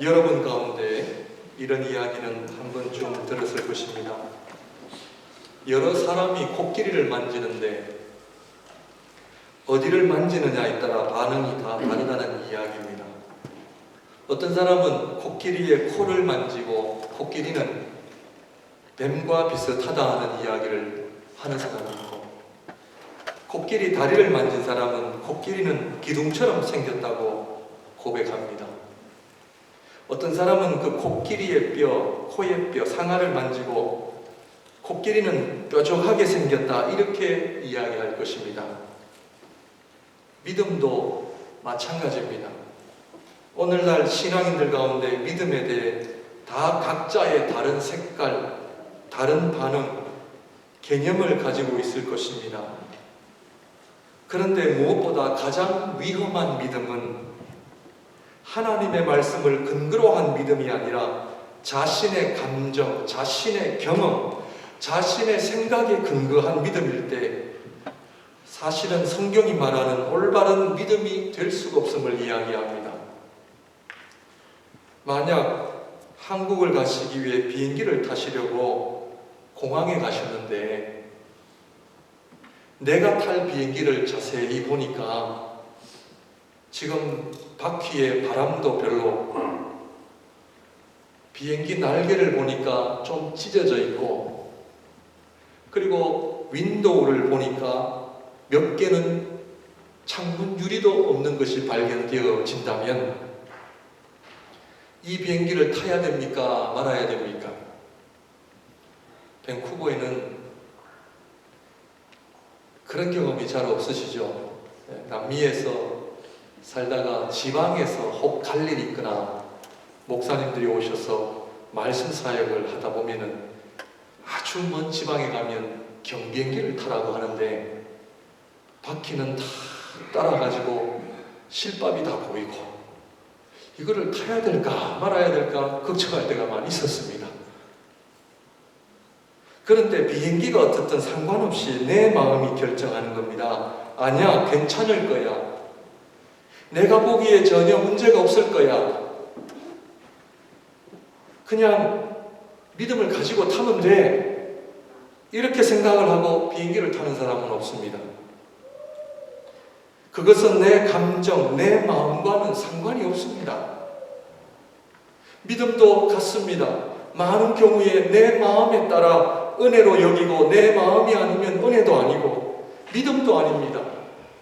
여러분 가운데 이런 이야기는 한 번쯤 들었을 것입니다. 여러 사람이 코끼리를 만지는데 어디를 만지느냐에 따라 반응이 다 다르다는 이야기입니다. 어떤 사람은 코끼리의 코를 만지고 코끼리는 뱀과 비슷하다 하는 이야기를 하는 사람이 있고, 코끼리 다리를 만진 사람은 코끼리는 기둥처럼 생겼다고 고백합니다. 어떤 사람은 그 코끼리의 뼈, 코의 뼈, 상아를 만지고 코끼리는 뾰족하게 생겼다 이렇게 이야기할 것입니다. 믿음도 마찬가지입니다. 오늘날 신앙인들 가운데 믿음에 대해 다 각자의 다른 색깔, 다른 반응, 개념을 가지고 있을 것입니다. 그런데 무엇보다 가장 위험한 믿음은 하나님의 말씀을 근거로 한 믿음이 아니라 자신의 감정, 자신의 경험, 자신의 생각에 근거한 믿음일 때 사실은 성경이 말하는 올바른 믿음이 될 수가 없음을 이야기합니다. 만약 한국을 가시기 위해 비행기를 타시려고 공항에 가셨는데 내가 탈 비행기를 자세히 보니까 지금 바퀴에 바람도 별로, 비행기 날개를 보니까 좀 찢어져 있고, 그리고 윈도우를 보니까 몇 개는 창문 유리도 없는 것이 발견되어진다면 이 비행기를 타야 됩니까? 말아야 됩니까? 밴쿠버에는 그런 경험이 잘 없으시죠? 남미에서 살다가 지방에서 혹 갈 일이 있거나 목사님들이 오셔서 말씀 사역을 하다 보면은 아주 먼 지방에 가면 경비행기를 타라고 하는데 바퀴는 다 따라가지고 실밥이 다 보이고 이거를 타야 될까 말아야 될까 걱정할 때가 많이 있었습니다. 그런데 비행기가 어떻든 상관없이 내 마음이 결정하는 겁니다. 아니야, 괜찮을 거야. 내가 보기에 전혀 문제가 없을 거야. 그냥 믿음을 가지고 타면 돼. 이렇게 생각을 하고 비행기를 타는 사람은 없습니다. 그것은 내 감정, 내 마음과는 상관이 없습니다. 믿음도 같습니다. 많은 경우에 내 마음에 따라 은혜로 여기고 내 마음이 아니면 은혜도 아니고 믿음도 아닙니다.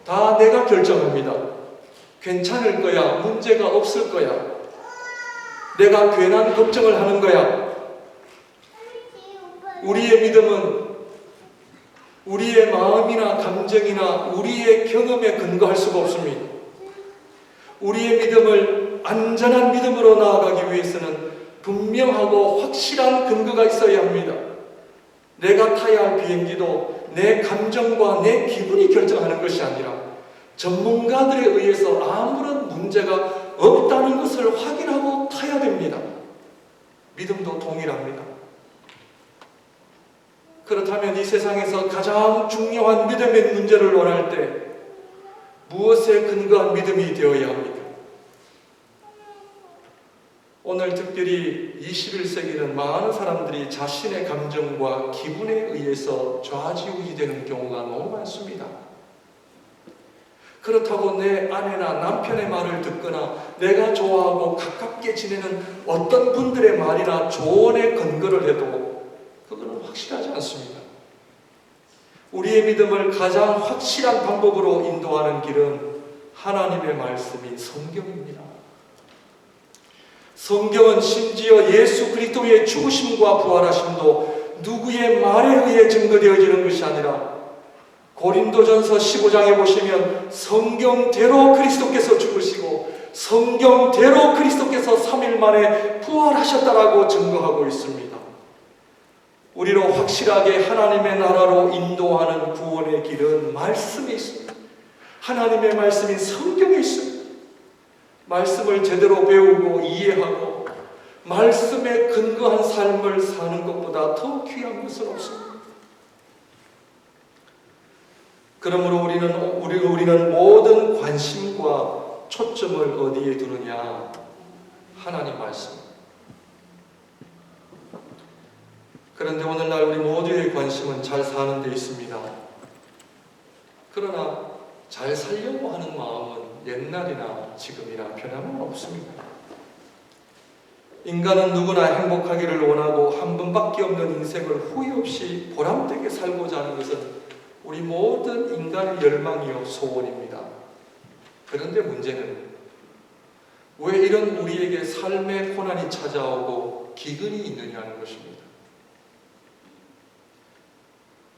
다 내가 결정합니다. 괜찮을 거야. 문제가 없을 거야. 내가 괜한 걱정을 하는 거야. 우리의 믿음은 우리의 마음이나 감정이나 우리의 경험에 근거할 수가 없습니다. 우리의 믿음을 안전한 믿음으로 나아가기 위해서는 분명하고 확실한 근거가 있어야 합니다. 내가 타야 할 비행기도 내 감정과 내 기분이 결정하는 것이 아니라 전문가들에 의해서 아무런 문제가 없다는 것을 확인하고 타야 됩니다. 믿음도 동일합니다. 그렇다면 이 세상에서 가장 중요한 믿음의 문제를 논할 때 무엇에 근거한 믿음이 되어야 합니까? 오늘 특별히 21세기는 많은 사람들이 자신의 감정과 기분에 의해서 좌지우지 되는 경우가 너무 많습니다. 그렇다고 내 아내나 남편의 말을 듣거나 내가 좋아하고 가깝게 지내는 어떤 분들의 말이나 조언에 근거를 해도 그거는 확실하지 않습니다. 우리의 믿음을 가장 확실한 방법으로 인도하는 길은 하나님의 말씀인 성경입니다. 성경은 심지어 예수 그리스도의 죽으심과 부활하심도 누구의 말에 의해 증거되어지는 것이 아니라 고린도전서 15장에 보시면 성경대로 그리스도께서 죽으시고 성경대로 그리스도께서 3일 만에 부활하셨다라고 증거하고 있습니다. 우리로 확실하게 하나님의 나라로 인도하는 구원의 길은 말씀에 있습니다. 하나님의 말씀인 성경에 있습니다. 말씀을 제대로 배우고 이해하고 말씀에 근거한 삶을 사는 것보다 더 귀한 것은 없습니다. 그러므로 우리는 모든 관심과 초점을 어디에 두느냐? 하나님 말씀. 그런데 오늘날 우리 모두의 관심은 잘 사는 데 있습니다. 그러나 잘 살려고 하는 마음은 옛날이나 지금이나 변함은 없습니다. 인간은 누구나 행복하기를 원하고 한 번밖에 없는 인생을 후회 없이 보람되게 살고자 하는 것은 우리 모든 인간의 열망이요 소원입니다. 그런데 문제는 왜 이런 우리에게 삶의 고난이 찾아오고 기근이 있느냐는 것입니다.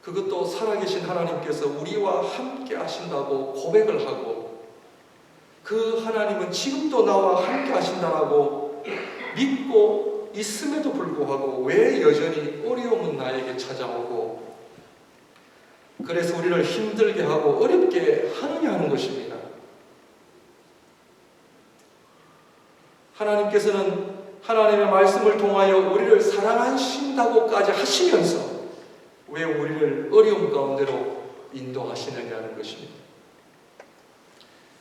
그것도 살아계신 하나님께서 우리와 함께 하신다고 고백을 하고 그 하나님은 지금도 나와 함께 하신다라고 믿고 있음에도 불구하고 왜 여전히 어려움은 나에게 찾아오고 그래서 우리를 힘들게 하고 어렵게 하느냐 하는 것입니다. 하나님께서는 하나님의 말씀을 통하여 우리를 사랑하신다고까지 하시면서 왜 우리를 어려움 가운데로 인도하시느냐는 것입니다.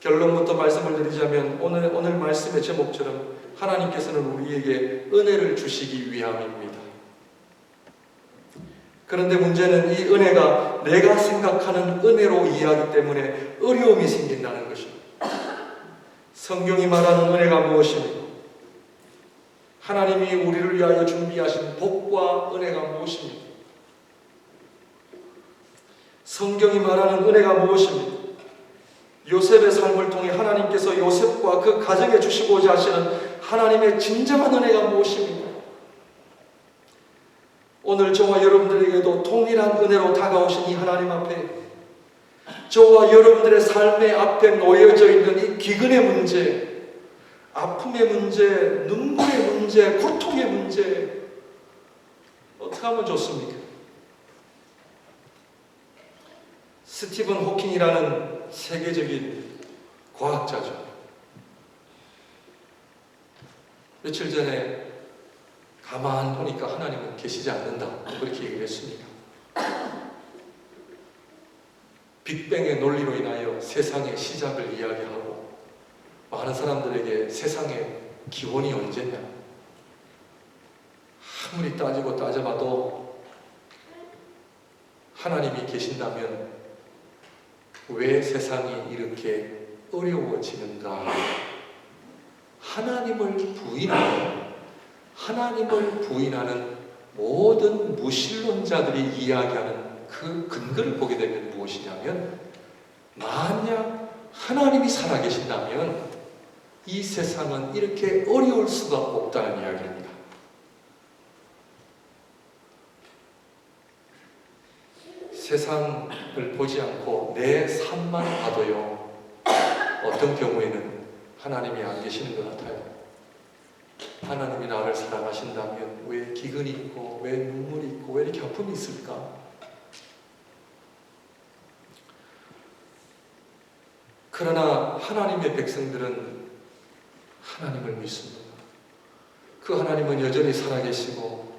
결론부터 말씀을 드리자면 오늘 말씀의 제목처럼 하나님께서는 우리에게 은혜를 주시기 위함입니다. 그런데 문제는 이 은혜가 내가 생각하는 은혜로 이해하기 때문에 어려움이 생긴다는 것입니다. 성경이 말하는 은혜가 무엇입니까? 하나님이 우리를 위하여 준비하신 복과 은혜가 무엇입니까? 성경이 말하는 은혜가 무엇입니까? 요셉의 삶을 통해 하나님께서 요셉과 그 가정에 주시고자 하시는 하나님의 진정한 은혜가 무엇입니까? 오늘 저와 여러분들에게도 동일한 은혜로 다가오신 이 하나님 앞에 저와 여러분들의 삶의 앞에 놓여져 있는 이 기근의 문제, 아픔의 문제, 눈물의 문제, 고통의 문제 어떻게 하면 좋습니까? 스티븐 호킹이라는 세계적인 과학자죠. 며칠 전에 가만 보니까 하나님은 계시지 않는다 그렇게 얘기를 했습니다. 빅뱅의 논리로 인하여 세상의 시작을 이야기하고 많은 사람들에게 세상의 기원이 언제냐 아무리 따지고 따져봐도 하나님이 계신다면 왜 세상이 이렇게 어려워지는가? 하나님을 부인하는 모든 무신론자들이 이야기하는 그 근거를 보게 되면 무엇이냐면 만약 하나님이 살아계신다면 이 세상은 이렇게 어려울 수가 없다는 이야기입니다. 세상을 보지 않고 내 삶만 봐도요 어떤 경우에는 하나님이 안 계시는 것 같아요. 하나님이 나를 사랑하신다면 왜 기근이 있고 왜 눈물이 있고 왜 이렇게 아픔이 있을까? 그러나 하나님의 백성들은 하나님을 믿습니다. 그 하나님은 여전히 살아계시고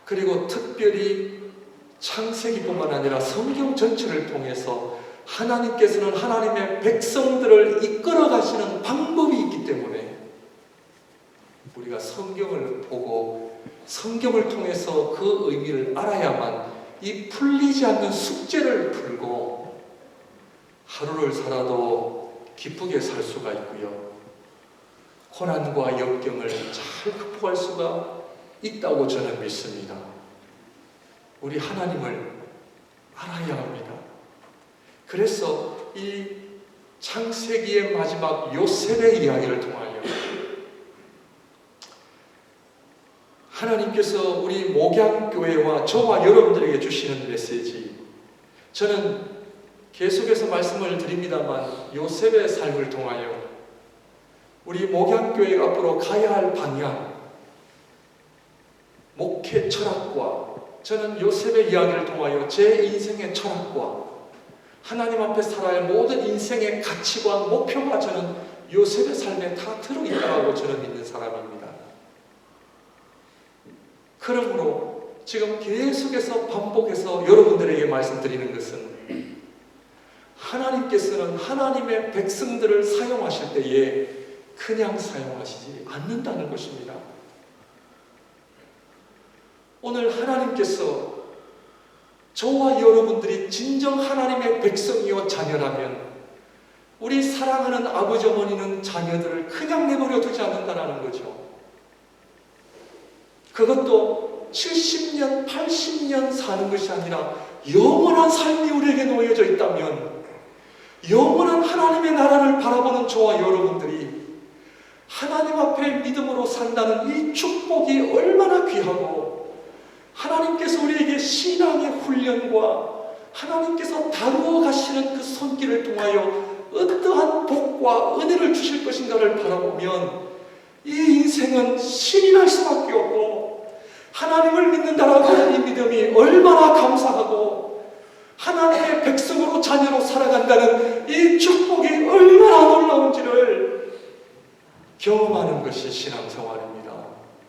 그리고 특별히 창세기뿐만 아니라 성경 전체를 통해서 하나님께서는 하나님의 백성들을 이끌어 가시는 방법이 있기 때문에 우리가 성경을 보고 성경을 통해서 그 의미를 알아야만 이 풀리지 않는 숙제를 풀고 하루를 살아도 기쁘게 살 수가 있고요. 고난과 역경을 잘 극복할 수가 있다고 저는 믿습니다. 우리 하나님을 알아야 합니다. 그래서 이 창세기의 마지막 요셉의 이야기를 통하여 하나님께서 우리 목양교회와 저와 여러분들에게 주시는 메시지, 저는 계속해서 말씀을 드립니다만 요셉의 삶을 통하여 우리 목양교회가 앞으로 가야 할 방향, 목회 철학과 저는 요셉의 이야기를 통하여 제 인생의 철학과 하나님 앞에 살아야 할 모든 인생의 가치관, 목표가 저는 요셉의 삶에 다 들어있다고 저는 믿는 사람입니다. 그러므로 지금 계속해서 반복해서 여러분들에게 말씀드리는 것은 하나님께서는 하나님의 백성들을 사용하실 때에 그냥 사용하시지 않는다는 것입니다. 오늘 하나님께서 저와 여러분들이 진정 하나님의 백성이요 자녀라면 우리 사랑하는 아버지 어머니는 자녀들을 그냥 내버려 두지 않는다는 거죠. 그것도 70년, 80년 사는 것이 아니라 영원한 삶이 우리에게 놓여져 있다면 영원한 하나님의 나라를 바라보는 저와 여러분들이 하나님 앞에 믿음으로 산다는 이 축복이 얼마나 귀하고 하나님께서 우리에게 신앙의 훈련과 하나님께서 다루어 가시는 그 손길을 통하여 어떠한 복과 은혜를 주실 것인가를 바라보면 이 인생은 신이 날 수밖에 없고 하나님을 믿는다라고 하는 이 믿음이 얼마나 감사하고 하나님의 백성으로 자녀로 살아간다는 이 축복이 얼마나 놀라운지를 경험하는 것이 신앙생활입니다.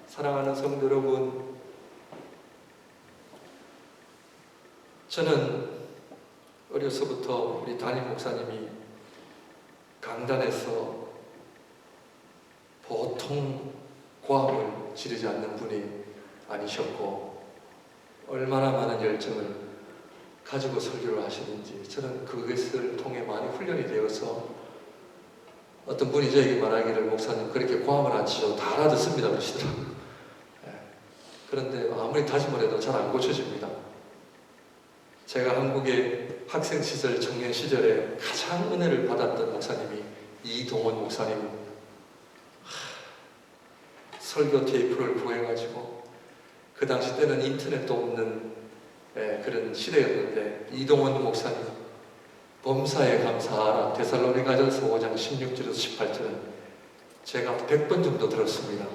사랑하는 성도 여러분, 저는 어려서부터 우리 담임 목사님이 강단에서 보통 고함을 지르지 않는 분이 아니셨고 얼마나 많은 열정을 가지고 설교를 하시는지 저는 그것을 통해 많이 훈련이 되어서 어떤 분이 저에게 말하기를 목사님 그렇게 고함을 안 치셔도 다 알아듣습니다 그러시더라고요. 그런데 아무리 다짐을 해도 잘 안 고쳐집니다. 제가 한국의 학생 시절, 청년 시절에 가장 은혜를 받았던 목사님이 이동원 목사님. 설교 테이프를 구해가지고 그 당시 때는 인터넷도 없는 그런 시대였는데 이동원 목사님 범사에 감사하라 데살로니가전서 5장 16절에서 18절은 제가 100번 정도 들었습니다.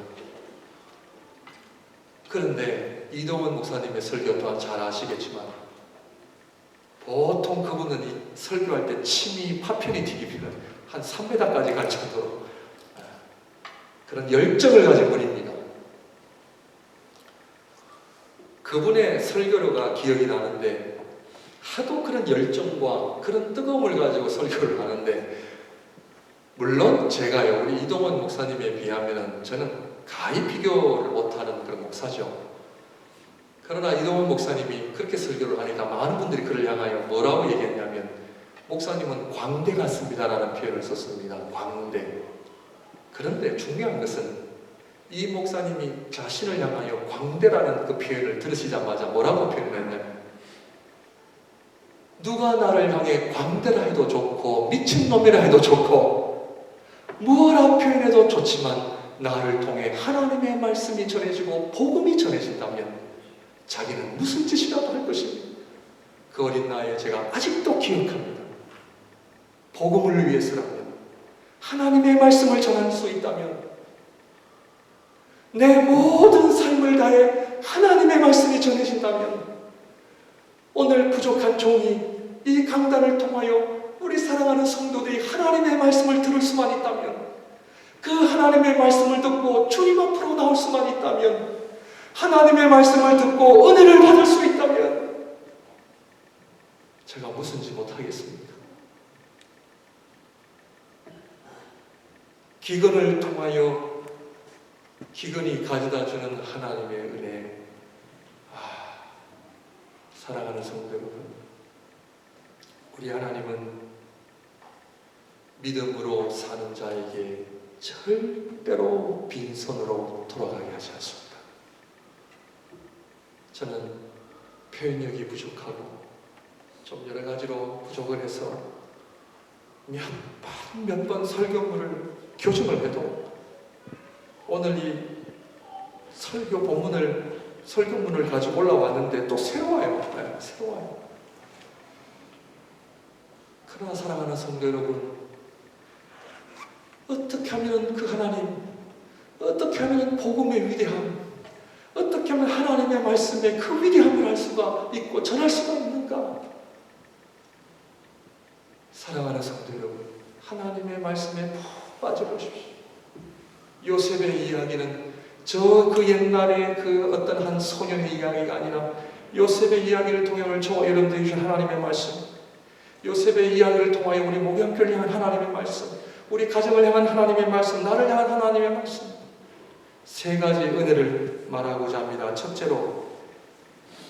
그런데 이동원 목사님의 설교 또한 잘 아시겠지만 보통 그분은 이 설교할 때 침이 파편이 튀기면 한 3m까지 갈 정도로 그런 열정을 가진 분입니다. 그분의 설교가 기억이 나는데 하도 그런 열정과 그런 뜨거움을 가지고 설교를 하는데 물론 제가요 우리 이동원 목사님에 비하면 저는 가히 비교를 못하는 그런 목사죠. 그러나 이동원 목사님이 그렇게 설교를 하니까 많은 분들이 그를 향하여 뭐라고 얘기했냐면 목사님은 광대 같습니다라는 표현을 썼습니다. 광대. 그런데 중요한 것은 이 목사님이 자신을 향하여 광대라는 그 표현을 들으시자마자 뭐라고 표현했냐면 누가 나를 향해 광대라 해도 좋고 미친놈이라 해도 좋고 뭐라 표현해도 좋지만 나를 통해 하나님의 말씀이 전해지고 복음이 전해진다면 자기는 무슨 짓이라도 할 것입니다. 그 어린 나이에 제가 아직도 기억합니다. 복음을 위해서라면 하나님의 말씀을 전할 수 있다면 내 모든 삶을 다해 하나님의 말씀이 전해진다면 오늘 부족한 종이 이 강단을 통하여 우리 사랑하는 성도들이 하나님의 말씀을 들을 수만 있다면 그 하나님의 말씀을 듣고 주님 앞으로 나올 수만 있다면 하나님의 말씀을 듣고 은혜를 받을 수 있다면 제가 무슨 짓 못하겠습니까? 기근을 통하여 기근이 가져다주는 하나님의 은혜. 사랑하는 성도 여러분, 우리 하나님은 믿음으로 사는 자에게 절대로 빈손으로 돌아가게 하지 않습니다. 저는 표현력이 부족하고 좀 여러 가지로 부족을 해서 몇 번 설교문을 교정을 해도 오늘 이 설교문을 가지고 올라왔는데 또 새로워요. 새로워요. 그러나 사랑하는 성도 여러분, 어떻게 하면 그 하나님, 어떻게 하면 복음의 위대함, 어떻게 하면 하나님의 말씀의 그 위대함을 알 수가 있고 전할 수가 있는가? 사랑하는 성도 여러분, 하나님의 말씀에 푹 빠져보십시오. 요셉의 이야기는 저 그 옛날의 그 어떤 한 소년의 이야기가 아니라 요셉의 이야기를 통해 오늘 저와 여러분들이 주신 하나님의 말씀, 요셉의 이야기를 통하여 우리 목양교를 향한 하나님의 말씀, 우리 가정을 향한 하나님의 말씀, 나를 향한 하나님의 말씀, 세 가지 은혜를 말하고자 합니다. 첫째로,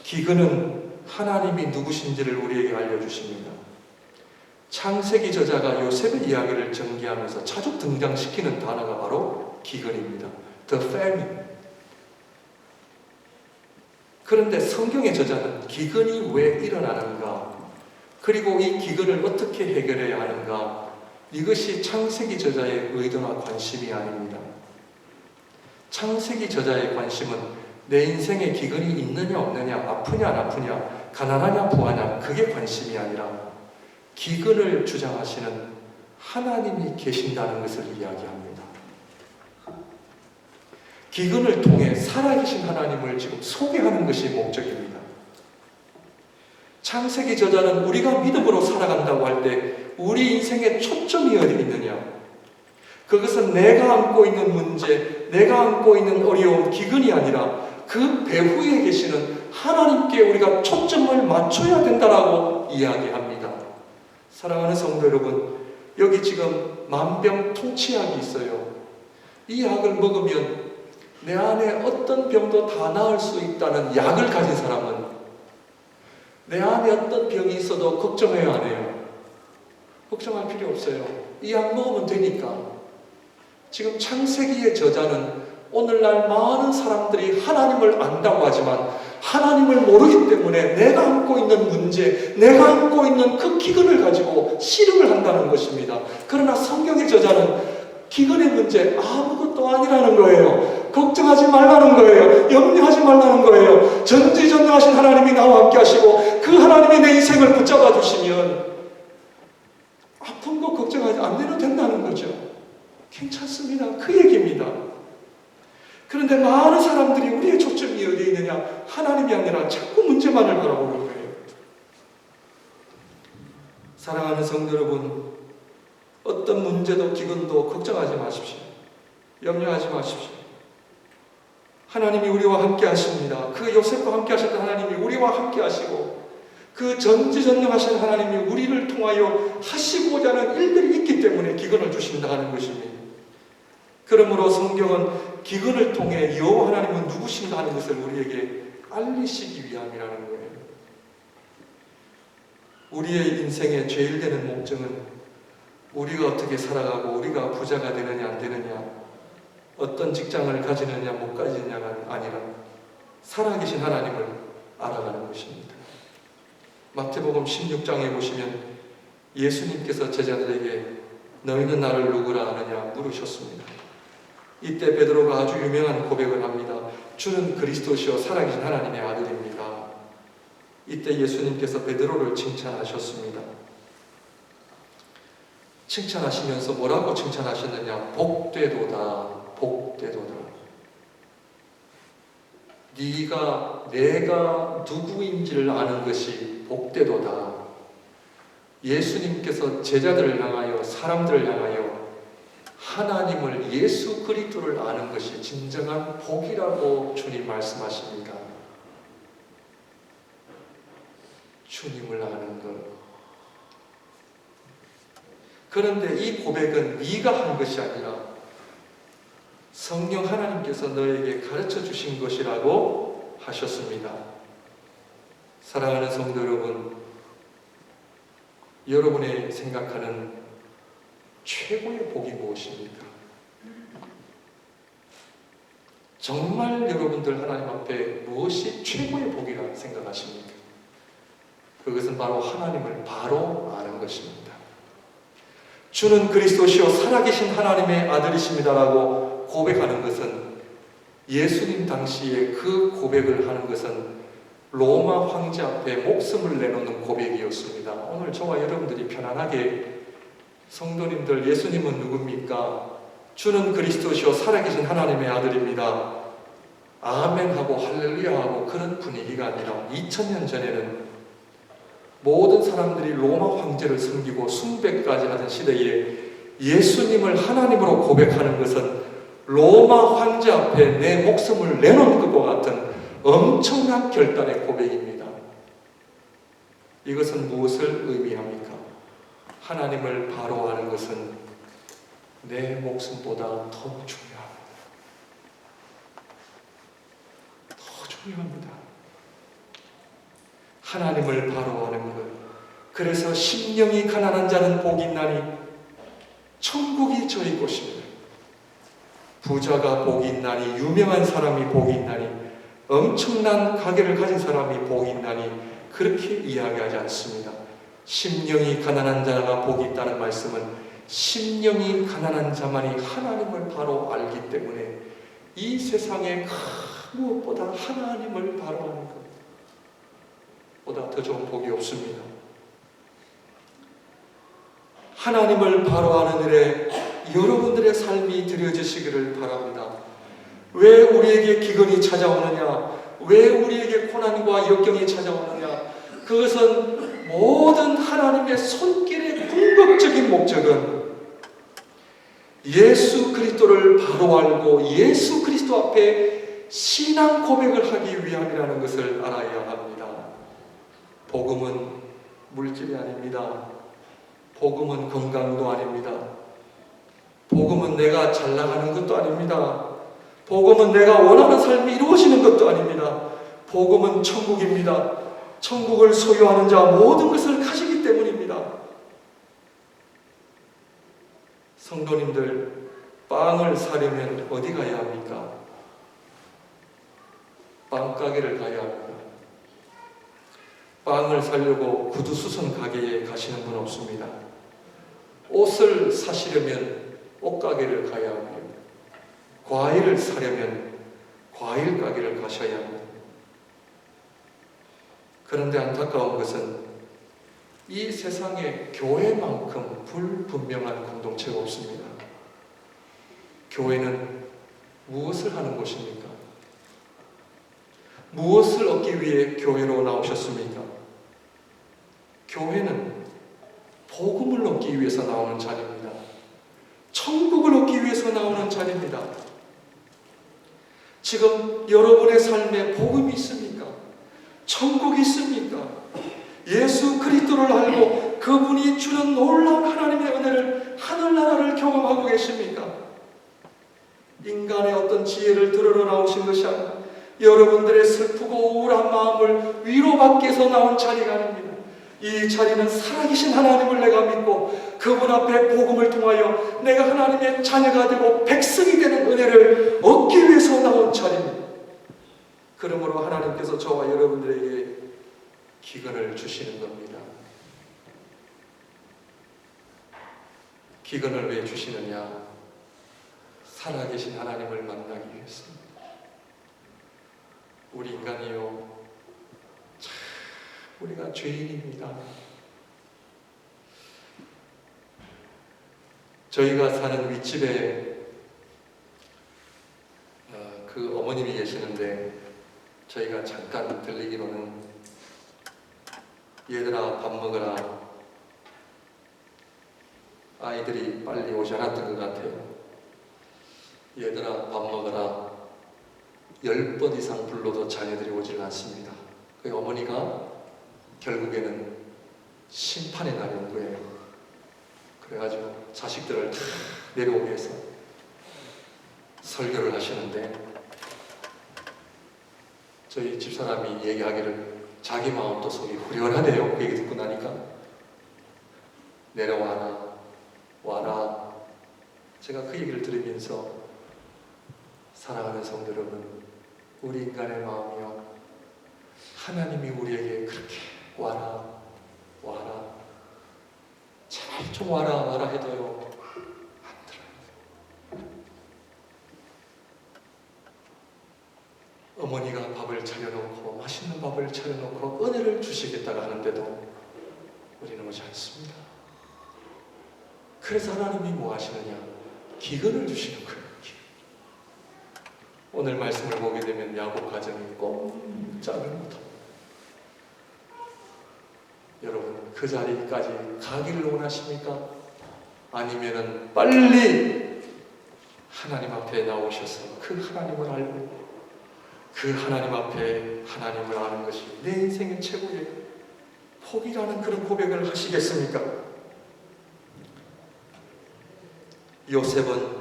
기근은 하나님이 누구신지를 우리에게 알려주십니다. 창세기 저자가 요셉의 이야기를 전개하면서 자주 등장시키는 단어가 바로 기근입니다. The famine. 그런데 성경의 저자는 기근이 왜 일어나는가, 그리고 이 기근을 어떻게 해결해야 하는가, 이것이 창세기 저자의 의도나 관심이 아닙니다. 창세기 저자의 관심은 내 인생에 기근이 있느냐 없느냐, 아프냐 안 아프냐, 가난하냐 부하냐, 그게 관심이 아니라 기근을 주장하시는 하나님이 계신다는 것을 이야기합니다. 기근을 통해 살아계신 하나님을 지금 소개하는 것이 목적입니다. 창세기 저자는 우리가 믿음으로 살아간다고 할 때 우리 인생의 초점이 어디 있느냐, 그것은 내가 안고 있는 문제, 내가 안고 있는 어려움, 기근이 아니라 그 배후에 계시는 하나님께 우리가 초점을 맞춰야 된다라고 이야기합니다. 사랑하는 성도 여러분, 여기 지금 만병통치약이 있어요. 이 약을 먹으면 내 안에 어떤 병도 다 나을 수 있다는 약을 가진 사람은 내 안에 어떤 병이 있어도 걱정해야 안 해요. 걱정할 필요 없어요. 이 약 먹으면 되니까. 지금 창세기의 저자는 오늘날 많은 사람들이 하나님을 안다고 하지만 하나님을 모르기 때문에 내가 안고 있는 문제, 내가 안고 있는 그 기근을 가지고 씨름을 한다는 것입니다. 그러나 성경의 저자는 기근의 문제 아무것도 아니라는 거예요. 걱정하지 말라는 거예요. 염려하지 말라는 거예요. 전지전능하신 하나님이 나와 함께 하시고 그 하나님이 내 인생을 붙잡아 주시면 아픈 거 걱정하지 않으면 된다는 거죠. 괜찮습니다. 그 얘기입니다. 그런데 많은 사람들이 우리의 초점이 어디에 있느냐, 하나님이 아니라 자꾸 문제만을 바라보는 거예요. 사랑하는 성도 여러분, 어떤 문제도 기근도 걱정하지 마십시오. 염려하지 마십시오. 하나님이 우리와 함께 하십니다. 그 요셉과 함께 하셨던 하나님이 우리와 함께 하시고 그 전지전능하신 하나님이 우리를 통하여 하시고자 하는 일들이 있기 때문에 기근을 주신다 하는 것입니다. 그러므로 성경은 기근을 통해 여호와 하나님은 누구신가 하는 것을 우리에게 알리시기 위함이라는 거예요. 우리의 인생의 제일 되는 목적은 우리가 어떻게 살아가고 우리가 부자가 되느냐 안 되느냐, 어떤 직장을 가지느냐 못 가지느냐가 아니라 살아계신 하나님을 알아가는 것입니다. 마태복음 16장에 보시면 예수님께서 제자들에게 너희는 나를 누구라 하느냐 물으셨습니다. 이때 베드로가 아주 유명한 고백을 합니다. 주는 그리스도시요 살아계신 하나님의 아들입니다. 이때 예수님께서 베드로를 칭찬하셨습니다. 칭찬하시면서 뭐라고 칭찬하셨느냐? 복되도다, 복되도다. 내가 누구인지를 아는 것이 복되도다. 예수님께서 제자들을 향하여, 사람들을 향하여 하나님을, 예수 그리스도를 아는 것이 진정한 복이라고 주님 말씀하십니다. 주님을 아는 것. 그런데 이 고백은 네가 한 것이 아니라 성령 하나님께서 너에게 가르쳐 주신 것이라고 하셨습니다. 사랑하는 성도 여러분, 여러분의 생각하는 최고의 복이 무엇입니까? 정말 여러분들 하나님 앞에 무엇이 최고의 복이라 생각하십니까? 그것은 바로 하나님을 바로 아는 것입니다. 주는 그리스도시요 살아계신 하나님의 아들이십니다라고 고백하는 것은, 예수님 당시에 그 고백을 하는 것은 로마 황제 앞에 목숨을 내놓는 고백이었습니다. 오늘 저와 여러분들이 편안하게 성도님들, 예수님은 누굽니까? 주는 그리스도시요 살아계신 하나님의 아들입니다. 아멘하고 할렐루야하고 그런 분위기가 아니라 2000년 전에는 모든 사람들이 로마 황제를 섬기고 숭배까지 하던 시대에 예수님을 하나님으로 고백하는 것은 로마 황제 앞에 내 목숨을 내놓은 것과 같은 엄청난 결단의 고백입니다. 이것은 무엇을 의미합니까? 하나님을 바로 아는 것은 내 목숨보다 더 중요합니다. 더 중요합니다. 하나님을 바라보는 것. 그래서 심령이 가난한 자는 복이 있나니 천국이 저희 곳입니다. 부자가 복이 있나니, 유명한 사람이 복이 있나니, 엄청난 가게를 가진 사람이 복이 있나니, 그렇게 이야기하지 않습니다. 심령이 가난한 자가 복이 있다는 말씀은 심령이 가난한 자만이 하나님을 바로 알기 때문에 이 세상에 무엇보다 하나님을 바라보는 것보다 더 좋은 복이 없습니다. 하나님을 바라보는 일에 여러분들의 삶이 드려지시기를 바랍니다. 왜 우리에게 기근이 찾아오느냐? 왜 우리에게 고난과 역경이 찾아오느냐? 그것은 모든 하나님의 손길의 궁극적인 목적은 예수 그리스도를 바로 알고 예수 그리스도 앞에 신앙 고백을 하기 위함이라는 것을 알아야 합니다. 복음은 물질이 아닙니다. 복음은 건강도 아닙니다. 복음은 내가 잘 나가는 것도 아닙니다. 복음은 내가 원하는 삶이 이루어지는 것도 아닙니다. 복음은 천국입니다. 천국을 소유하는 자 모든 것을 가지기 때문입니다. 성도님들, 빵을 사려면 어디 가야 합니까? 빵가게를 가야 합니다. 빵을 사려고 구두수선 가게에 가시는 분 없습니다. 옷을 사시려면 옷가게를 가야 합니다. 과일을 사려면 과일 가게를 가셔야 합니다. 그런데 안타까운 것은 이 세상에 교회만큼 불분명한 공동체가 없습니다. 교회는 무엇을 하는 곳입니까? 무엇을 얻기 위해 교회로 나오셨습니까? 교회는 복음을 얻기 위해서 나오는 자리입니다. 천국을 얻기 위해서 나오는 자리입니다. 지금 여러분의 삶에 복음이 있습니까? 천국이 있습니까? 예수 그리스도를 알고 그분이 주는 놀라운 하나님의 은혜를, 하늘나라를 경험하고 계십니까? 인간의 어떤 지혜를 들으러 나오신 것이 아니라 여러분들의 슬프고 우울한 마음을 위로받기 위해서 나온 자리가 아닙니다. 이 자리는 살아계신 하나님을 내가 믿고 그분 앞에 복음을 통하여 내가 하나님의 자녀가 되고 백성이 되는 은혜를 얻기 위해서 나온 자리입니다. 그러므로 하나님께서 저와 여러분들에게 기근을 주시는 겁니다. 기근을 왜 주시느냐? 살아계신 하나님을 만나기 위해서입니다. 우리 인간이요, 참 우리가 죄인입니다. 저희가 사는 윗집에 그 어머님이 계시는데 저희가 잠깐 들리기로는 얘들아 밥 먹으라, 아이들이 빨리 오지 않았던 것 같아요. 얘들아 밥 먹으라 10번 이상 불러도 자녀들이 오질 않습니다. 그 어머니가 결국에는 심판의 날이 온 거예요. 그래가지고 자식들을 다 내려오게 해서 설교를 하시는데 저희 집사람이 얘기하기를 자기 마음도 속이 후련하대요. 그 얘기 듣고 나니까 내려와라, 와라. 제가 그 얘기를 들으면서 사랑하는 성도 여러분, 우리 인간의 마음이요, 하나님이 우리에게 그렇게 와라, 와라, 제발 좀 와라, 와라 해도요 안 들어요. 어머니가 밥을 차려놓고 맛있는 밥을 차려놓고 은혜를 주시겠다고 하는데도 우리는 오지 않습니다. 그래서 하나님이 뭐 하시느냐? 기근을 주시는 거예요. 오늘 말씀을 보게 되면 야곱 가정이 꼼짝을 못합니다. 여러분, 그 자리까지 가기를 원하십니까? 아니면은 빨리 하나님 앞에 나오셔서 그 하나님을 알고 그 하나님 앞에 하나님을 아는 것이 내 인생의 최고의 복이라는 그런 고백을 하시겠습니까? 요셉은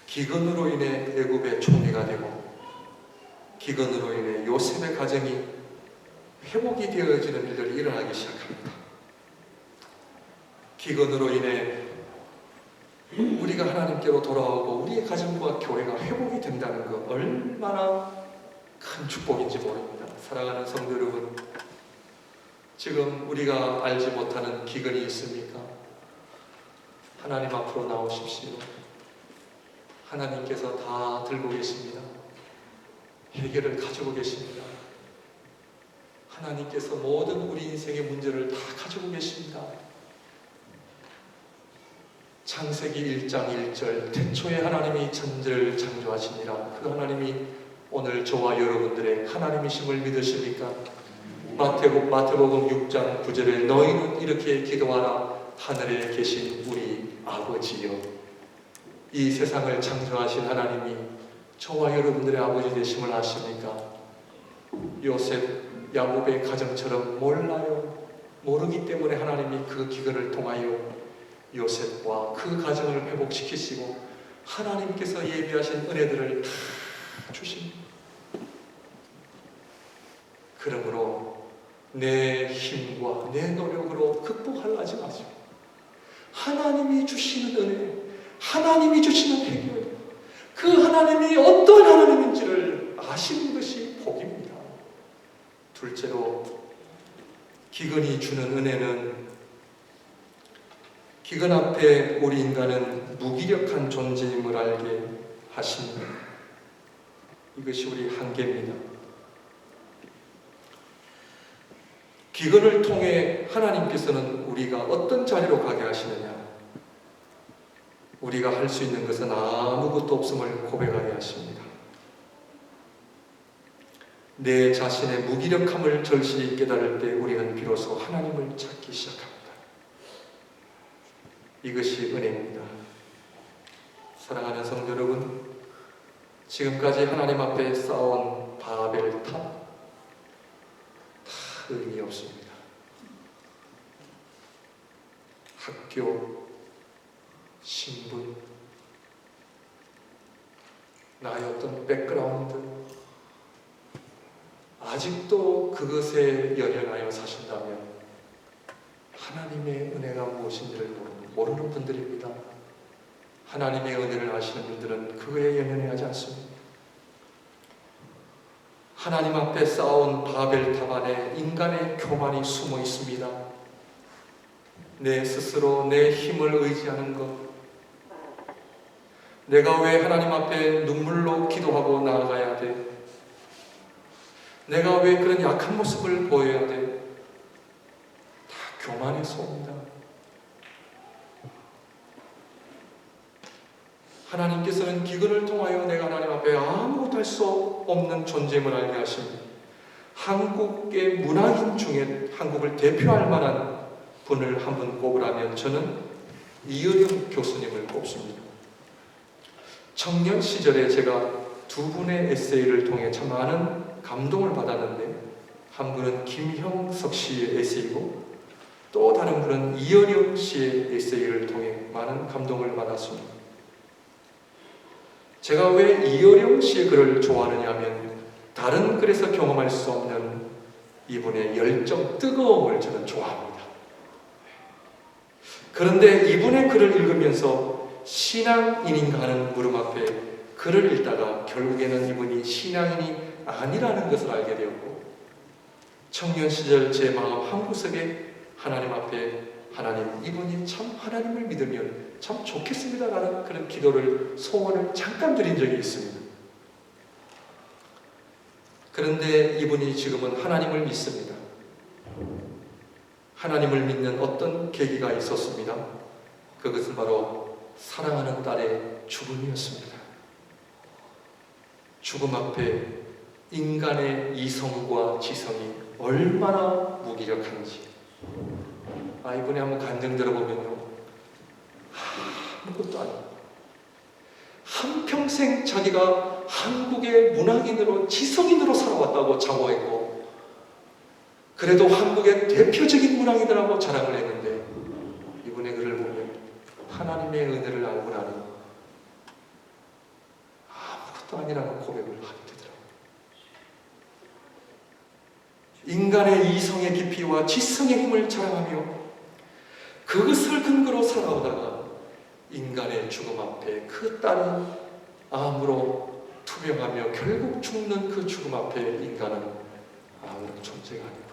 기근으로 인해 애굽의 총리가 되고 기근으로 인해 요셉의 가정이 회복이 되어지는 일들이 일어나기 시작합니다. 기근으로 인해 우리가 하나님께로 돌아오고 우리의 가정과 교회가 회복이 된다는 것 얼마나 큰 축복인지 모릅니다. 사랑하는 성도 여러분, 지금 우리가 알지 못하는 기근이 있습니까? 하나님 앞으로 나오십시오. 하나님께서 다 들고 계십니다. 해결을 가지고 계십니다. 하나님께서 모든 우리 인생의 문제를 다 가지고 계십니다. 창세기 1장 1절 태초에 하나님이 천지를 창조하시니라. 그 하나님이 오늘 저와 여러분들의 하나님이심을 믿으십니까? 마태복음 6장 9절에 너희는 이렇게 기도하라. 하늘에 계신 우리 아버지여. 이 세상을 창조하신 하나님이 저와 여러분들의 아버지 되심을 아십니까? 요셉, 야곱의 가정처럼 몰라요. 모르기 때문에 하나님이 그 기근을 통하여 요셉과 그 가정을 회복시키시고 하나님께서 예비하신 은혜들을 다 주십니다. 그러므로 내 힘과 내 노력으로 극복하려 하지 마시고 하나님이 주시는 은혜, 하나님이 주시는 해결, 그 하나님이 어떤 하나님인지를 아시는 것이 복입니다. 둘째로, 기근이 주는 은혜는 기근 앞에 우리 인간은 무기력한 존재임을 알게 하십니다. 이것이 우리 한계입니다. 기근을 통해 하나님께서는 우리가 어떤 자리로 가게 하시느냐? 우리가 할 수 있는 것은 아무것도 없음을 고백하게 하십니다. 내 자신의 무기력함을 절실히 깨달을 때 우리는 비로소 하나님을 찾기 시작합니다. 이것이 은혜입니다. 사랑하는 성도 여러분, 지금까지 하나님 앞에 쌓아온 바벨탑 다 의미 없습니다. 학교, 신분, 나의 어떤 백그라운드, 아직도 그것에 연연하여 사신다면 하나님의 은혜가 무엇인지를 모르는 분들입니다. 하나님의 은혜를 아시는 분들은 그거에 연연하지 않습니다. 하나님 앞에 쌓아온 바벨탑 안에 인간의 교만이 숨어 있습니다. 내 스스로 내 힘을 의지하는 것, 내가 왜 하나님 앞에 눈물로 기도하고 나아가야 돼? 내가 왜 그런 약한 모습을 보여야 돼? 다 교만의 소입니다. 하나님께서는 기근을 통하여 내가 하나님 앞에 아무것도 할 수 없는 존재임을 알게 하십니다. 한국의 문학인 중에 한국을 대표할 만한 분을 한 분 꼽으라면 저는 이은영 교수님을 꼽습니다. 청년 시절에 제가 두 분의 에세이를 통해 참 많은 감동을 받았는데, 한 분은 김형석 씨의 에세이고 또 다른 분은 이은영 씨의 에세이를 통해 많은 감동을 받았습니다. 제가 왜 이어령 씨의 글을 좋아하느냐 하면 다른 글에서 경험할 수 없는 이분의 열정, 뜨거움을 저는 좋아합니다. 그런데 이분의 글을 읽으면서 신앙인인가 하는 물음 앞에 글을 읽다가 결국에는 이분이 신앙인이 아니라는 것을 알게 되었고, 청년 시절 제 마음 한구석에 하나님 앞에 하나님, 이분이 참 하나님을 믿으면 참 좋겠습니다라는 그런 기도를, 소원을 잠깐 드린 적이 있습니다. 그런데 이분이 지금은 하나님을 믿습니다. 하나님을 믿는 어떤 계기가 있었습니다. 그것은 바로 사랑하는 딸의 죽음이었습니다. 죽음 앞에 인간의 이성과 지성이 얼마나 무기력한지, 이번에 한번 간증 들어보면요, 아무것도 아니에요. 한평생 자기가 한국의 문학인으로, 지성인으로 살아왔다고 자부했고, 그래도 한국의 대표적인 문학인이라고 자랑을 했는데, 이분의 글을 보면 하나님의 은혜를 알고 나니 아무것도 아니라는 고백을 하게 되더라고요. 인간의 이성의 깊이와 지성의 힘을 자랑하며 그것을 근거로 살아오다가 인간의 죽음 앞에 그 딸이 암으로 투병하며 결국 죽는 그 죽음 앞에 인간은 아무런 존재가 아니구나.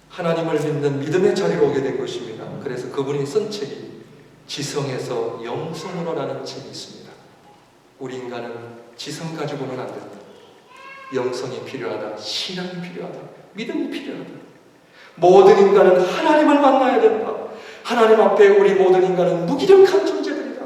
하나님을 믿는 믿음의 자리로 오게 된 것입니다. 그래서 그분이 쓴 책이 지성에서 영성으로라는 책이 있습니다. 우리 인간은 지성 가지고는 안 된다. 영성이 필요하다. 신앙이 필요하다. 믿음이 필요하다. 모든 인간은 하나님을 만나야 된다. 하나님 앞에 우리 모든 인간은 무기력한 존재들이다.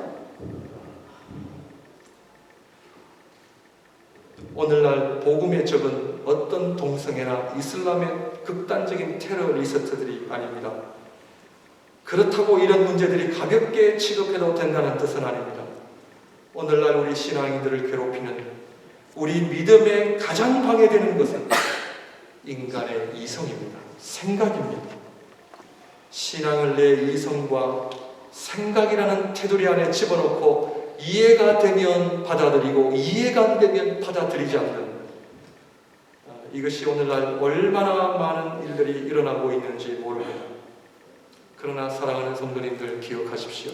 오늘날 복음에 적은 어떤 동성애나 이슬람의 극단적인 테러리스트들이 아닙니다. 그렇다고 이런 문제들이 가볍게 취급해도 된다는 뜻은 아닙니다. 오늘날 우리 신앙인들을 괴롭히는 우리 믿음에 가장 방해되는 것은 인간의 이성입니다. 생각입니다. 신앙을 내 이성과 생각이라는 테두리 안에 집어넣고 이해가 되면 받아들이고 이해가 안 되면 받아들이지 않는, 이것이 오늘날 얼마나 많은 일들이 일어나고 있는지 모릅니다. 그러나 사랑하는 성도님들 기억하십시오.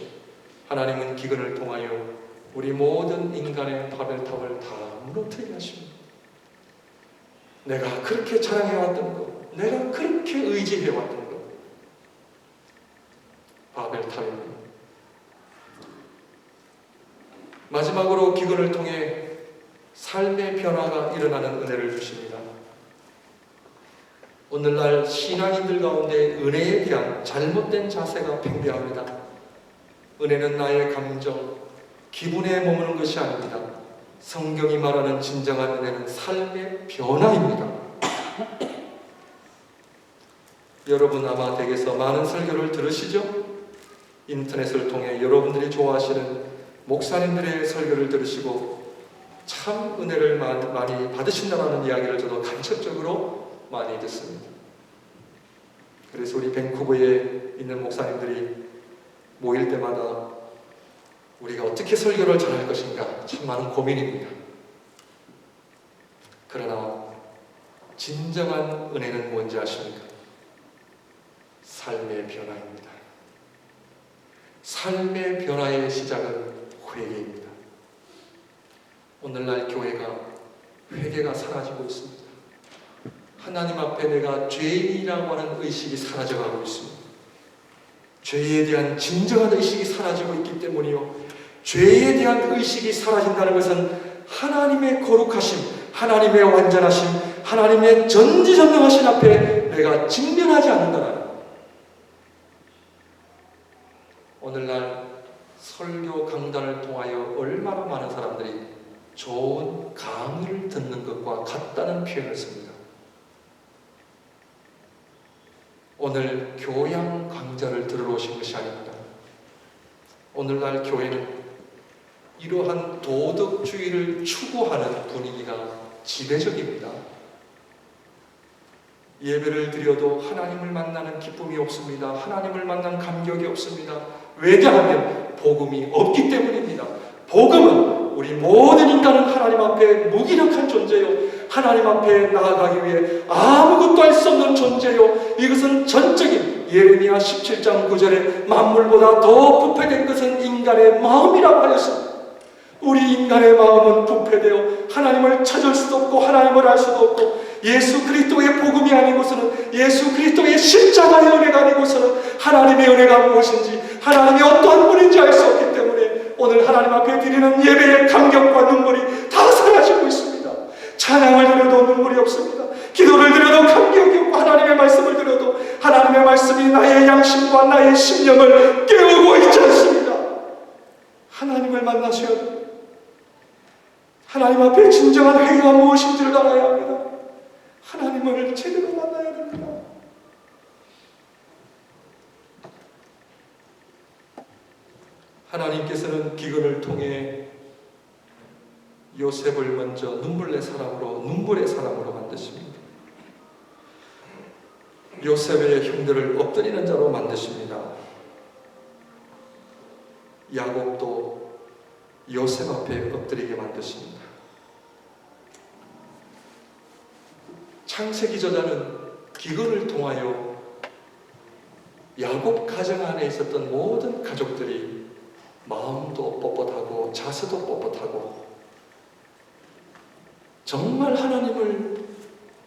하나님은 기근을 통하여 우리 모든 인간의 바벨탑을 다 무너뜨리게 하십니다. 내가 그렇게 자랑해왔던 것, 내가 그렇게 의지해왔던 것, 바벨탑입니다. 마지막으로 기근을 통해 삶의 변화가 일어나는 은혜를 주십니다. 오늘날 신앙인들 가운데 은혜에 대한 잘못된 자세가 팽배합니다. 은혜는 나의 감정, 기분에 머무는 것이 아닙니다. 성경이 말하는 진정한 은혜는 삶의 변화입니다. 여러분 아마 댁에서 많은 설교를 들으시죠? 인터넷을 통해 여러분들이 좋아하시는 목사님들의 설교를 들으시고 참 은혜를 많이 받으신다는 이야기를 저도 간접적으로 많이 듣습니다. 그래서 우리 밴쿠버에 있는 목사님들이 모일 때마다 우리가 어떻게 설교를 잘할 것인가 참 많은 고민입니다. 그러나 진정한 은혜는 뭔지 아십니까? 삶의 변화입니다. 삶의 변화의 시작은 회개입니다. 오늘날 교회가 회개가 사라지고 있습니다. 하나님 앞에 내가 죄인이라고 하는 의식이 사라져가고 있습니다. 죄에 대한 진정한 의식이 사라지고 있기 때문이요. 죄에 대한 의식이 사라진다는 것은 하나님의 거룩하심, 하나님의 완전하심, 하나님의 전지전능하신 앞에 내가 직면하지 않는다는, 오늘날 설교 강단을 통하여 얼마나 많은 사람들이 좋은 강의를 듣는 것과 같다는 표현을 씁니다. 오늘 교양 강좌를 들으러 오신 것이 아닙니다. 오늘날 교회는 이러한 도덕주의를 추구하는 분위기가 지배적입니다. 예배를 드려도 하나님을 만나는 기쁨이 없습니다. 하나님을 만난 감격이 없습니다. 왜냐하면 복음이 없기 때문입니다. 복음은 우리 모든 인간은 하나님 앞에 무기력한 존재요, 하나님 앞에 나아가기 위해 아무것도 할 수 없는 존재요, 이것은 전적인 예레미야 17장 9절에 만물보다 더 부패된 것은 인간의 마음이라고 하였습니다. 우리 인간의 마음은 부패되어 하나님을 찾을 수도 없고 하나님을 알 수도 없고, 예수 그리스도의 복음이 아니고서는, 예수 그리스도의 십자가의 은혜가 아니고서는 하나님의 은혜가 무엇인지, 하나님이 어떠한 분인지 알 수 없기 때문에 오늘 하나님 앞에 드리는 예배의 감격과 눈물이 다 사라지고 있습니다. 찬양을 드려도 눈물이 없습니다. 기도를 드려도 감격이 없고, 하나님의 말씀을 드려도 하나님의 말씀이 나의 양심과 나의 심령을 깨우고 있지 않습니다. 하나님을 만나셔야 됩니다. 하나님 앞에 진정한 회개가 무엇인지를 알아야 합니다. 하나님을 제대로 만나야 됩니다. 하나님께서는 기근을 통해 요셉을 먼저 눈물의 사람으로 만드십니다. 요셉의 형들을 엎드리는 자로 만드십니다. 야곱도 요셉 앞에 엎드리게 만드십니다. 창세기 저자는 기근을 통하여 야곱 가정 안에 있었던 모든 가족들이 마음도 뻣뻣하고 자세도 뻣뻣하고 정말 하나님을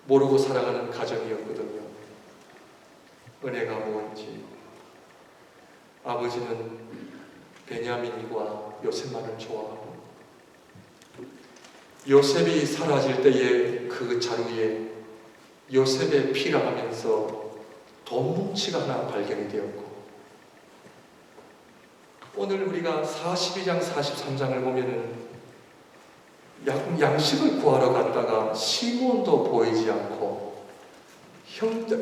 모르고 살아가는 가정이었거든요. 은혜가 뭔지 아버지는 베냐민과 요셉만을 좋아하고 요셉이 사라질 때에 그 자루에 요셉의 피라 하면서 돈 뭉치가 하나 발견이 되었고, 오늘 우리가 42장 43장을 보면은 양식을 구하러 갔다가 시몬도 보이지 않고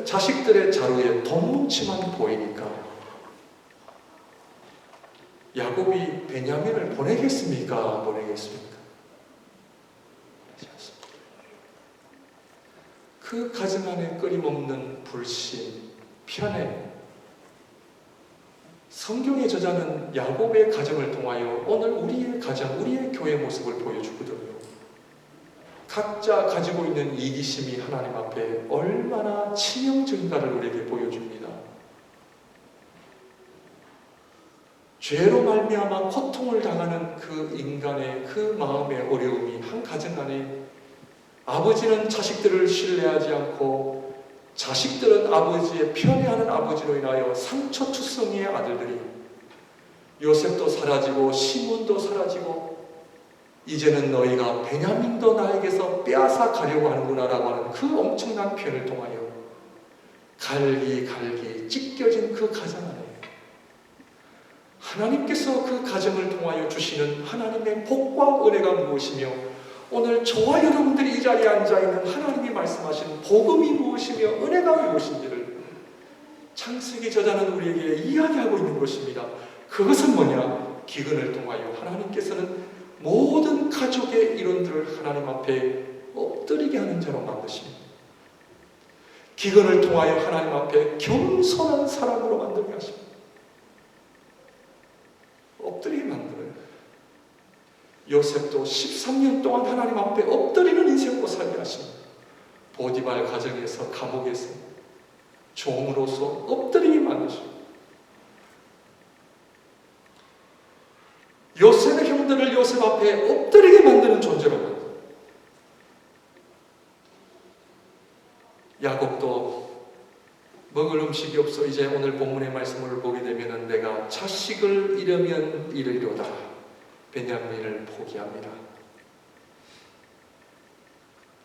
자식들의 자루에 돈 뭉치만 보이니까 야곱이 베냐민을 보내겠습니까? 안 보내겠습니까? 그 가정 안에 끊임없는 불신, 편애. 성경의 저자는 야곱의 가정을 통하여 오늘 우리의 가정, 우리의 교회 모습을 보여주거든요. 각자 가지고 있는 이기심이 하나님 앞에 얼마나 치명적인가를 우리에게 보여줍니다. 죄로 말미암아 고통을 당하는 그 인간의 그 마음의 어려움이 한 가정 안에 아버지는 자식들을 신뢰하지 않고 자식들은 아버지의 편애하는 아버지로 인하여 상처투성이의 아들들이 요셉도 사라지고 시몬도 사라지고 이제는 너희가 베냐민도 나에게서 빼앗아 가려고 하는구나라고 하는 그 엄청난 표현을 통하여 갈기 찢겨진 그 가정 안에 하나님께서 그 가정을 통하여 주시는 하나님의 복과 은혜가 무엇이며 오늘 저와 여러분들이 이 자리에 앉아있는 하나님이 말씀하신 복음이 무엇이며 은혜가 무엇인지를 창세기 저자는 우리에게 이야기하고 있는 것입니다. 그것은 뭐냐? 기근을 통하여 하나님께서는 모든 가족의 일원들을 하나님 앞에 엎드리게 하는 자로 만드십니다. 기근을 통하여 하나님 앞에 겸손한 사람으로 만들게 하십니다. 엎드리게 만들어요. 요셉도 13년 동안 하나님 앞에 엎드리는 인생으로 살게 하십니다. 보디발 가정에서 감옥에서 종으로서 엎드리게 만드십니다. 요셉의 형들을 요셉 앞에 엎드리게 만드는 존재로 만듭니다. 야곱도 먹을 음식이 없어 이제 오늘 본문의 말씀을 보게 되면 내가 자식을 잃으면 이르리로다. 베냐민을 포기합니다.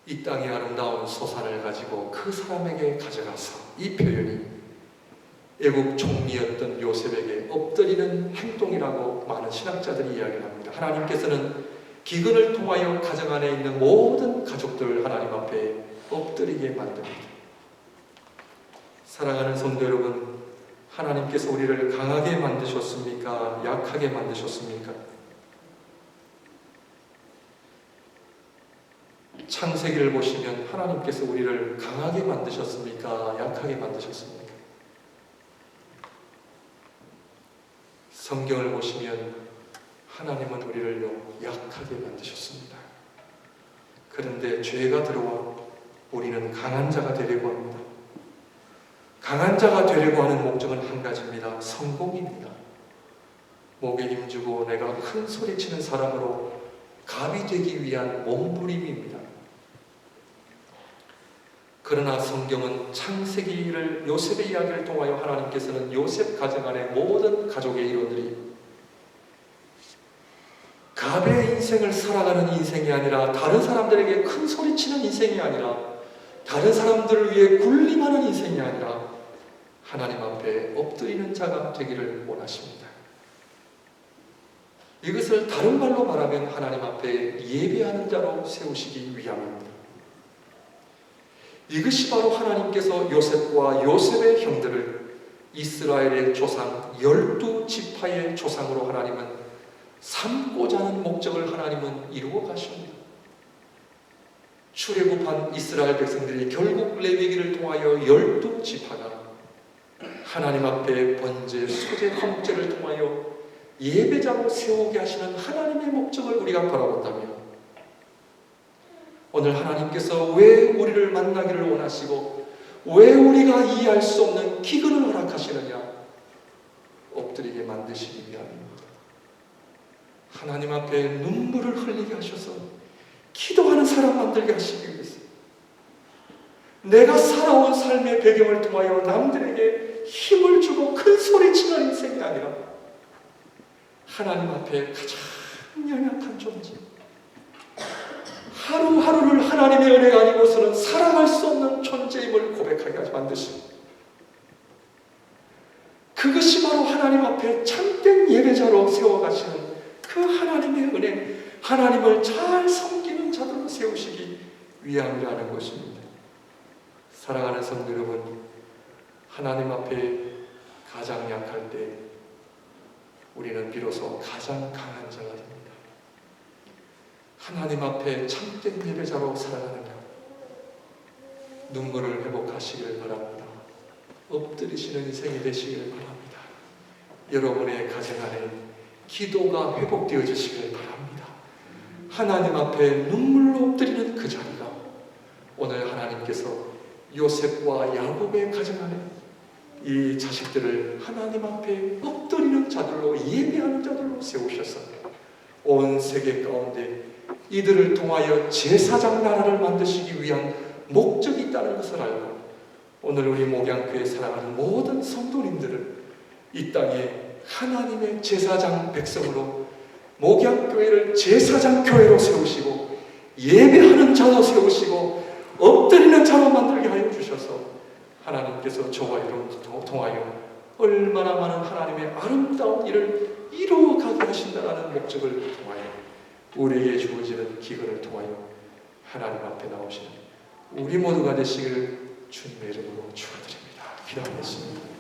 이 땅의 아름다운 소산을 가지고 그 사람에게 가져가서 이 표현이 애국 총리였던 요셉에게 엎드리는 행동이라고 많은 신학자들이 이야기를 합니다. 하나님께서는 기근을 통하여 가정 안에 있는 모든 가족들을 하나님 앞에 엎드리게 만듭니다. 사랑하는 성도 여러분, 하나님께서 우리를 강하게 만드셨습니까? 약하게 만드셨습니까? 창세기를 보시면 하나님께서 우리를 강하게 만드셨습니까? 약하게 만드셨습니까? 성경을 보시면 하나님은 우리를 약하게 만드셨습니다. 그런데 죄가 들어와 우리는 강한 자가 되려고 합니다. 강한 자가 되려고 하는 목적은 한 가지입니다. 성공입니다. 목에 힘주고 내가 큰 소리치는 사람으로 갑이 되기 위한 몸부림입니다. 그러나 성경은 창세기를 요셉의 이야기를 통하여 하나님께서는 요셉 가정 안의 모든 가족의 일원들이 갑의 인생을 살아가는 인생이 아니라 다른 사람들에게 큰 소리치는 인생이 아니라 다른 사람들을 위해 군림하는 인생이 아니라 하나님 앞에 엎드리는 자가 되기를 원하십니다. 이것을 다른 말로 말하면 하나님 앞에 예배하는 자로 세우시기 위함입니다. 이것이 바로 하나님께서 요셉과 요셉의 형들을 이스라엘의 조상 12지파의 조상으로 하나님은 삼고자 하는 목적을 하나님은 이루어 가십니다. 출애굽한 이스라엘 백성들이 결국 레위기를 통하여 12지파가 하나님 앞에 번제, 소제, 화목제를 통하여 예배자로 세우게 하시는 하나님의 목적을 우리가 바라본다면 오늘 하나님께서 왜 우리를 만나기를 원하시고 왜 우리가 이해할 수 없는 기근을 허락하시느냐? 엎드리게 만드시기 위함입니다. 하나님 앞에 눈물을 흘리게 하셔서 기도하는 사람 만들게 하시기 위해서 내가 살아온 삶의 배경을 통하여 남들에게 힘을 주고 큰 소리치는 인생이 아니라 하나님 앞에 가장 연약한 존재, 하루하루를 하나님의 은혜가 아니고서는 살아갈 수 없는 존재임을 고백하게 만드시고 그것이 바로 하나님 앞에 참된 예배자로 세워가시는 그 하나님의 은혜, 하나님을 잘 섬기는 자들로 세우시기 위함이라는 것입니다. 사랑하는 성도 여러분, 하나님 앞에 가장 약할 때 우리는 비로소 가장 강한 자가 됩니다. 하나님 앞에 참된 예배자로 살아가느냐, 눈물을 회복하시길 바랍니다. 엎드리시는 인생이 되시길 바랍니다. 여러분의 가정 안에 기도가 회복되어지시길 바랍니다. 하나님 앞에 눈물로 엎드리는 그 자리가 오늘 하나님께서 요셉과 야곱의 가정 안에 이 자식들을 하나님 앞에 엎드리는 자들로 예배하는 자들로 세우셔서 온 세계 가운데 이들을 통하여 제사장 나라를 만드시기 위한 목적이 있다는 것을 알고 오늘 우리 목양교회 살아가는 모든 성도님들을 이 땅에 하나님의 제사장 백성으로 목양교회를 제사장 교회로 세우시고 예배하는 자로 세우시고 엎드리는 자로 만들게 하여 주셔서 하나님께서 저와 여러분을 통하여 얼마나 많은 하나님의 아름다운 일을 이루어가게 하신다는 목적을 통하여 우리에게 주어지는 기근을 통하여 하나님 앞에 나오시는 우리 모두가 되시기를 주님의 이름으로 축원드립니다. 기도하겠습니다.